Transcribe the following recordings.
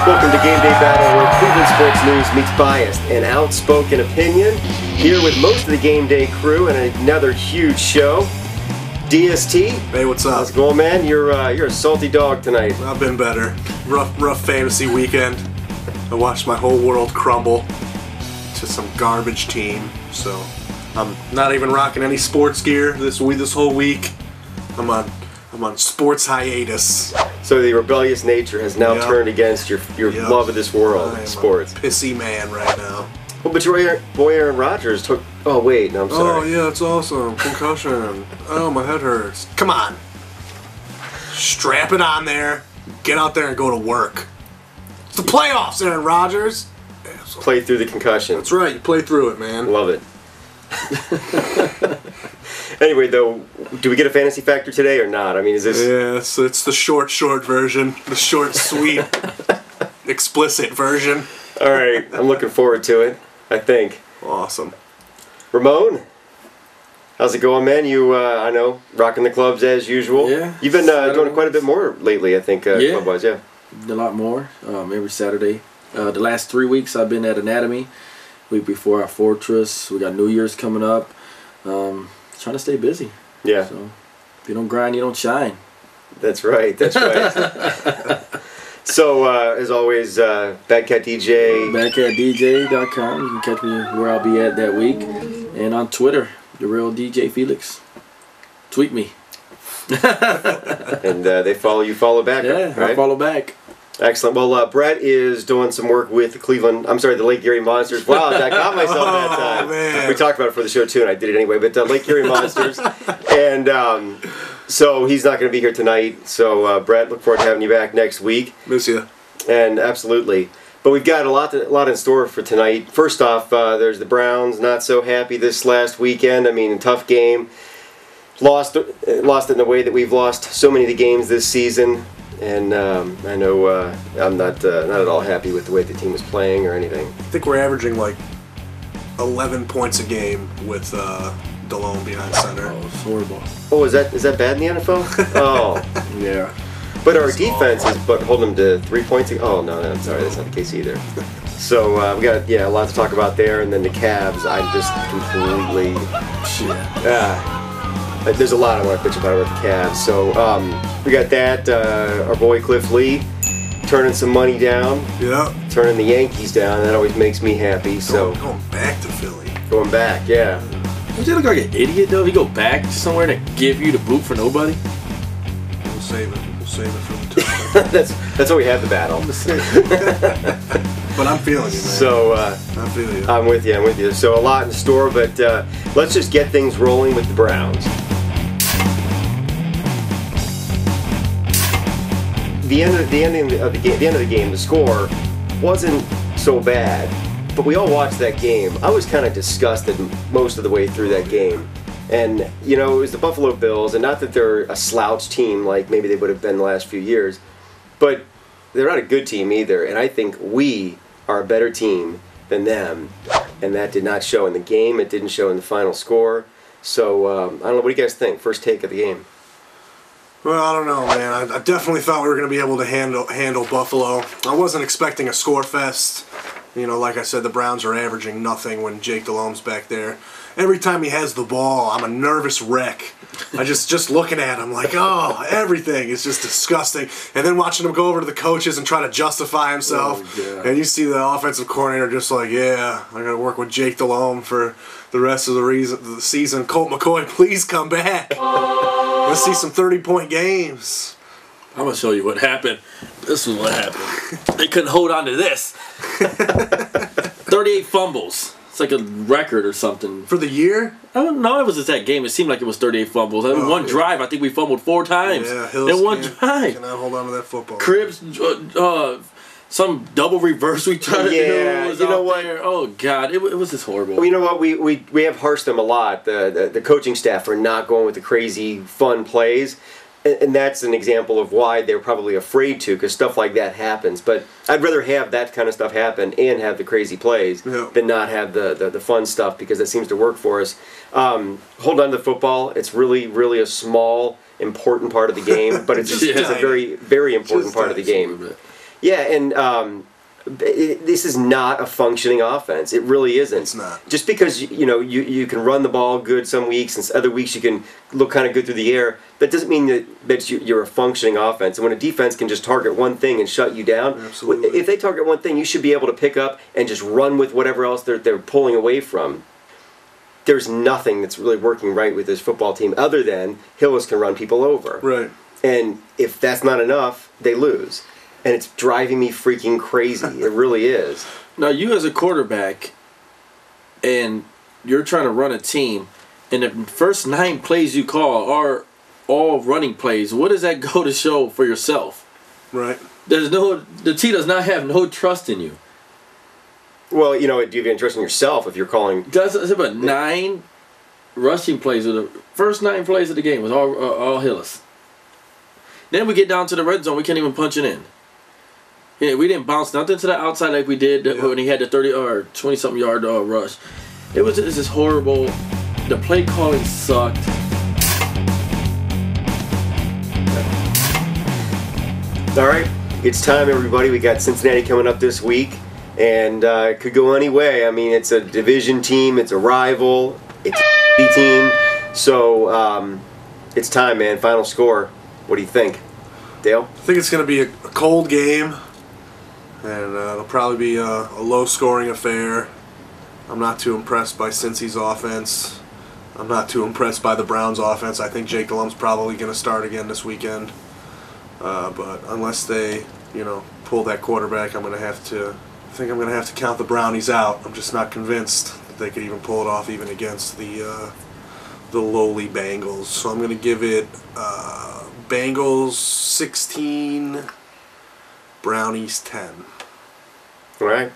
Welcome to Game Day Battle, where Cleveland sports news meets biased and outspoken opinion. Here with most of the Game Day crew and another huge show. DST. Hey, what's up? How's it going, man? You're a salty dog tonight. I've been better. Rough fantasy weekend. I watched my whole world crumble to some garbage team. So I'm not even rocking any sports gear this whole week. I'm on sports hiatus. So the rebellious nature has now turned against your love of this world, I am sports. a pissy man right now. Well, but your boy Aaron Rodgers took. Oh wait, no, I'm sorry. Oh yeah, it's awesome. Concussion. Oh, my head hurts. Come on. Strap it on there. Get out there and go to work. It's the playoffs, Aaron Rodgers. Play through the concussion. That's right. You play through it, man. Love it. Anyway, though, do we get a fantasy factor today or not? I mean, is this... Yeah, it's the short version. The short, sweet, explicit version. All right, I'm looking forward to it, I think. Awesome. Ramon, how's it going, man? You, I know, rocking the clubs as usual. Yeah. You've been doing quite a bit more lately, I think, club-wise, yeah. A lot more, every Saturday. The last 3 weeks I've been at Anatomy. Week before our Fortress. We got New Year's coming up. Trying to stay busy. Yeah. So if you don't grind, you don't shine. That's right. That's right. So as always, Badcat DJ. BadCatDJ.com. You can catch me where I'll be at that week, and on Twitter, the real DJ Felix. Tweet me. And they follow you. Follow back. Yeah, right? I follow back. Excellent. Well, Brett is doing some work with the Lake Erie Monsters. Wow, I got myself that time. Man. We talked about it for the show too, and I did it anyway. But Lake Erie Monsters, and so he's not going to be here tonight. So Brett, look forward to having you back next week. Miss you. And absolutely. But we've got a lot in store for tonight. First off, there's the Browns. Not so happy this last weekend. I mean, a tough game. Lost it in the way that we've lost so many of the games this season. And I know I'm not at all happy with the way the team was playing or anything. I think we're averaging like 11 points a game with Delhomme behind center. Oh, it's horrible. Oh, is that bad in the NFL? Oh, yeah. But our defense is holding them to 3 points. Oh no, I'm sorry, that's not the case either. So we got a lot to talk about there, and then the Cavs. I'm just completely there's a lot I want to bitch about with the Cavs. So we got that. Our boy Cliff Lee turning some money down. Yeah. Turning the Yankees down. That always makes me happy. So going back to Philly. Going back, yeah. Don't you look like an idiot though? If you go back somewhere to give you the boot for nobody. We'll save it. We'll save it for the time. that's what we have the battle. But I'm feeling you, man. So I feel you. I'm with you. So a lot in store, but let's just get things rolling with the Browns. The end of the game, the score wasn't so bad, but we all watched that game. I was kind of disgusted most of the way through that game, and it was the Buffalo Bills, and not that they're a slouch team like maybe they would have been the last few years, but they're not a good team either. And I think we are a better team than them, and that did not show in the game. It didn't show in the final score. So I don't know. What do you guys think? First take of the game. Well, I don't know, man. I definitely thought we were going to be able to handle Buffalo. I wasn't expecting a score fest. Like I said, the Browns are averaging nothing when Jake Delhomme's back there. Every time he has the ball, I'm a nervous wreck. I just looking at him like, oh, everything is just disgusting. And then watching him go over to the coaches and try to justify himself. Oh, and you see the offensive coordinator just like, yeah, I got to work with Jake Delhomme for the rest of the season. Colt McCoy, please come back. Let's see some 30-point games. I'm going to show you what happened. This is what happened. They couldn't hold on to this. 38 fumbles. It's like a record or something. For the year? I don't know. It was just that game. It seemed like it was 38 fumbles. One drive, I think we fumbled 4 times. Yeah, Hills in one drive. Cannot hold on to that football. Cribs, some double reverse we tried to do. You know what? There. Oh, God. It was just horrible. Well, you know what? We have harshed them a lot, the coaching staff, for not going with the crazy, fun plays. And that's an example of why they're probably afraid to, because stuff like that happens. But I'd rather have that kind of stuff happen and have the crazy plays than not have the fun stuff, because that seems to work for us. Hold on to the football. It's really, really a small, important part of the game, but it's just a very, very important part of the game. Yeah, and this is not a functioning offense. It really isn't. It's not. Just because you can run the ball good some weeks, and other weeks you can look kind of good through the air. That doesn't mean that you're a functioning offense. And when a defense can just target one thing and shut you down, absolutely. If they target one thing, you should be able to pick up and just run with whatever else they're pulling away from. There's nothing that's really working right with this football team other than Hillis can run people over. Right. And if that's not enough, they lose. And it's driving me freaking crazy. It really is. Now, you as a quarterback, and you're trying to run a team, and the first 9 plays you call are all running plays. What does that go to show for yourself? Right. The team does not have no trust in you. Well, do you have any trust in yourself if you're calling? That's about 9 rushing plays. The first 9 plays of the game was all Hillis. Then we get down to the red zone. We can't even punch it in. Yeah, we didn't bounce nothing to the outside like we did when he had the 30 or 20-something yard rush. It was just horrible. The play calling sucked. All right, it's time, everybody. We got Cincinnati coming up this week, and it could go any way. I mean, it's a division team. It's a rival. It's a team. So it's time, man. Final score. What do you think, Dale? I think it's going to be a cold game. And it'll probably be a low-scoring affair. I'm not too impressed by Cincy's offense. I'm not too impressed by the Browns' offense. I think Jake Delhomme probably going to start again this weekend. But unless they, pull that quarterback, I think I'm going to have to count the Brownies out. I'm just not convinced that they could even pull it off even against the lowly Bengals. So I'm going to give it Bengals 16. Brownies 10. All right.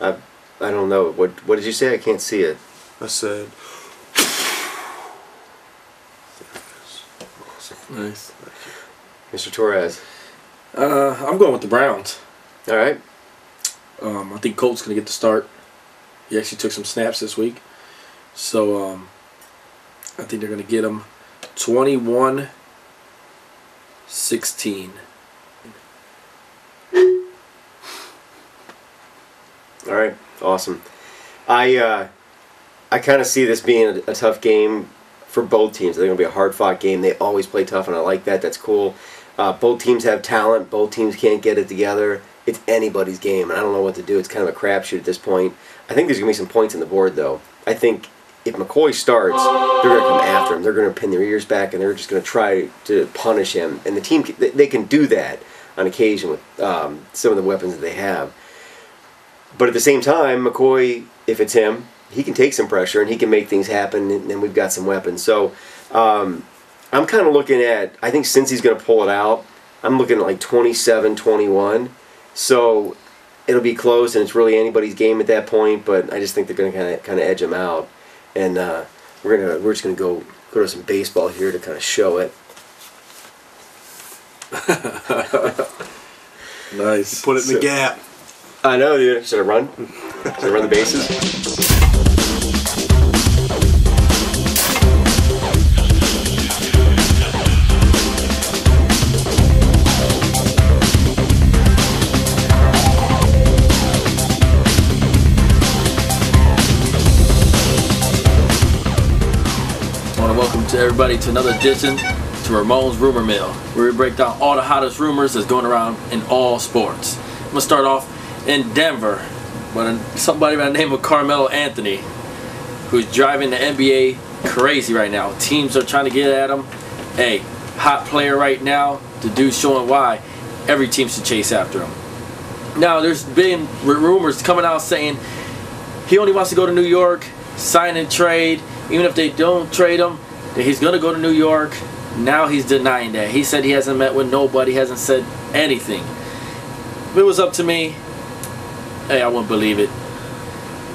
I don't know. What did you say? I can't see it. I said. Nice. Mr. Torres. I'm going with the Browns. All right. I think Colt's going to get the start. He actually took some snaps this week. So I think they're going to get him 21-16. All right, awesome. I kind of see this being a tough game for both teams. I think it'll be a hard-fought game. They always play tough, and I like that. That's cool. Both teams have talent. Both teams can't get it together. It's anybody's game, and I don't know what to do. It's kind of a crapshoot at this point. I think there's going to be some points on the board, though. I think if McCoy starts, they're going to come after him. They're going to pin their ears back, and they're just going to try to punish him. And the team, they can do that on occasion with some of the weapons that they have. But at the same time, McCoy, if it's him, he can take some pressure and he can make things happen, and we've got some weapons. So I'm kind of looking at, I think Cincy's going to pull it out. I'm looking at like 27-21. So it'll be close, and it's really anybody's game at that point, but I just think they're going to kind of edge them out. And we're just going to go to some baseball here to kind of show it. Nice. Put it in the gap. I know, dude. Should I run? Should I run the bases? I want to welcome everybody to another edition to Ramon's Rumor Mill, where we break down all the hottest rumors that's going around in all sports. I'm going to start off in Denver, but somebody by the name of Carmelo Anthony, who's driving the NBA crazy right now. Teams are trying to get at him. Hey, hot player right now. The dude's showing why every team should chase after him. Now, there's been rumors coming out saying he only wants to go to New York, sign and trade. Even if they don't trade him, that he's going to go to New York. Now he's denying that. He said he hasn't met with nobody, hasn't said anything. If it was up to me, hey, I wouldn't believe it.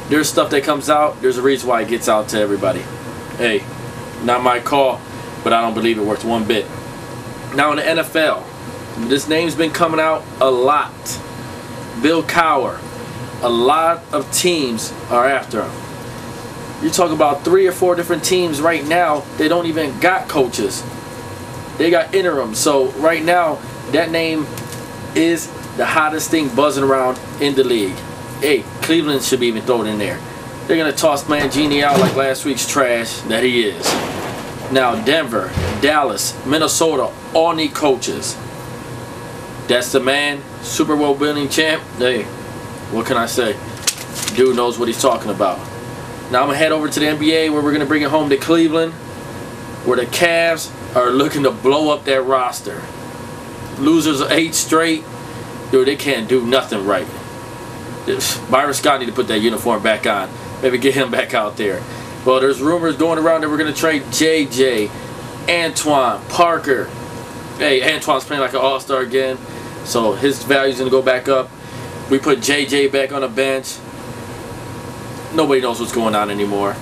There's stuff that comes out. There's a reason why it gets out to everybody. Hey, not my call, but I don't believe it works one bit. Now in the NFL, this name's been coming out a lot. Bill Cowher. A lot of teams are after him. You talk about 3 or 4 different teams right now. They don't even got coaches. They got interim. So right now, that name is the hottest thing buzzing around in the league. Hey, Cleveland should be even thrown in there. They're going to toss Mangini out like last week's trash that he is. Now, Denver, Dallas, Minnesota all need coaches. That's the man, Super Bowl winning champ. Hey, what can I say? Dude knows what he's talking about. Now I'm going to head over to the NBA where we're going to bring it home to Cleveland, where the Cavs are looking to blow up that roster. Losers 8 straight. Dude, they can't do nothing right. Byron Scott need to put that uniform back on. Maybe get him back out there. Well, there's rumors going around that we're going to trade JJ, Antoine, Parker. Hey, Antoine's playing like an all-star again, so his value's going to go back up. We put JJ back on the bench. Nobody knows what's going on anymore.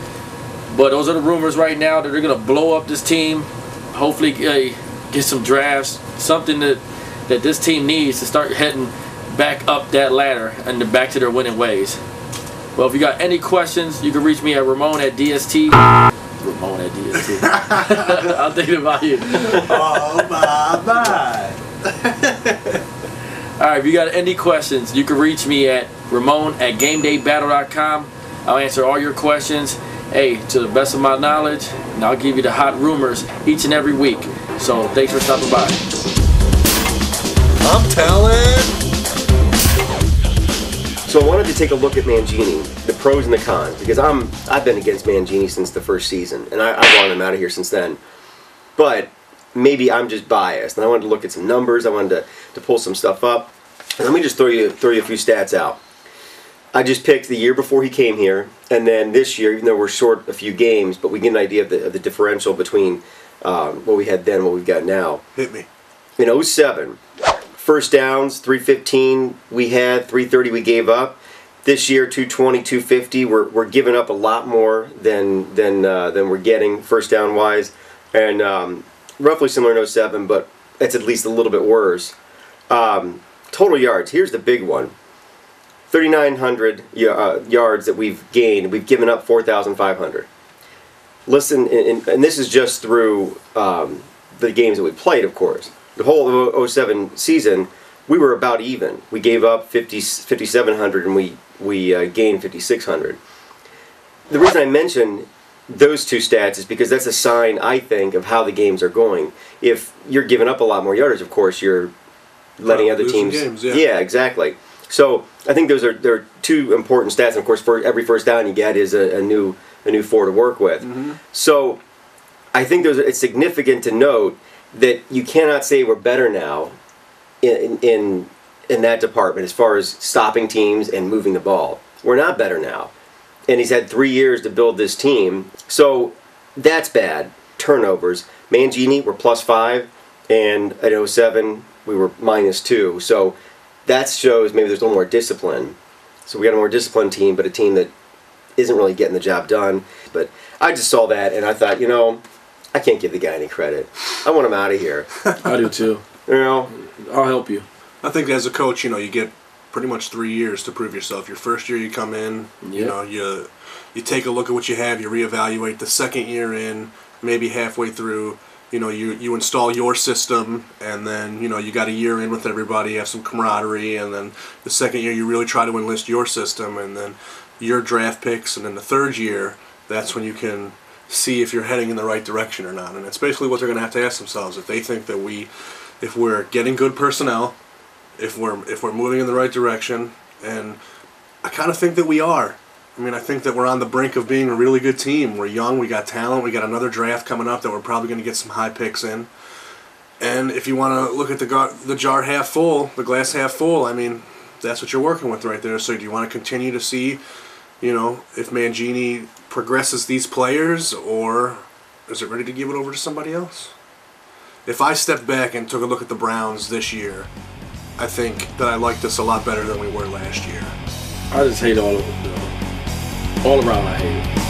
But those are the rumors right now that they're going to blow up this team. Hopefully get some drafts. Something that this team needs to start heading back up that ladder and back to their winning ways. Well, if you got any questions, you can reach me at Ramon@DST. Ramon@DST. I'm thinking about you. Oh, bye-bye. Alright, if you got any questions, you can reach me at Ramon@GameDayBattle.com. I'll answer all your questions. Hey, to the best of my knowledge, and I'll give you the hot rumors each and every week. So, thanks for stopping by. I'm telling. So I wanted to take a look at Mangini, the pros and the cons, because I've been against Mangini since the first season, and I wanted him out of here since then. But maybe I'm just biased, and I wanted to look at some numbers. I wanted to pull some stuff up. And let me just throw you a few stats out. I just picked the year before he came here, and then this year, even though we're short a few games, but we get an idea of the differential between what we had then and what we've got now. Hit me. In 07, first downs, 315 we had, 330 we gave up. This year, 220, 250. We're giving up a lot more than we're getting first down wise, and roughly similar in 07, but it's at least a little bit worse. Total yards. Here's the big one. 3,900 yards that we've gained. We've given up 4,500. Listen, and this is just through the games that we played, of course. The whole 07 season, we were about even. We gave up 5,700 and we gained 5,600. The reason I mention those two stats is because that's a sign, I think, of how the games are going. If you're giving up a lot more yardage, of course, you're letting other teams. Games, yeah. Yeah, exactly. So I think they're two important stats. And of course, for every first down you get is a new 4 to work with. Mm-hmm. So I think it's significant to note that you cannot say we're better now in that department as far as stopping teams and moving the ball. We're not better now. And he's had 3 years to build this team. So that's bad. Turnovers. Mangini, we're +5, and at 07 we were -2. So that shows maybe there's a little more discipline. So we got a more disciplined team, but a team that isn't really getting the job done. But I just saw that and I thought, you know, I can't give the guy any credit. I want him out of here. I do too. You know, I'll help you. I think as a coach, you know, you get pretty much 3 years to prove yourself. Your first year you come in, you know, you take a look at what you have, you reevaluate. The second year in, maybe halfway through, you know, you install your system, and then, you know, you got a year in with everybody, you have some camaraderie, and then the second year you really try to enlist your system, and then your draft picks, and then the third year, that's when you can see if you're heading in the right direction or not. And it's basically what they're going to have to ask themselves. If they think that if we're getting good personnel, if we're moving in the right direction, and I kind of think that we are. I mean, I think that we're on the brink of being a really good team. We're young, we got talent, we got another draft coming up that we're probably going to get some high picks in. And if you want to look at the jar half full, the glass half full, I mean, that's what you're working with right there. So do you want to continue to see, you know, if Mangini progresses these players, or is it ready to give it over to somebody else? If I stepped back and took a look at the Browns this year, I think that I like this a lot better than we were last year. I just hate all of it. All around I hate it.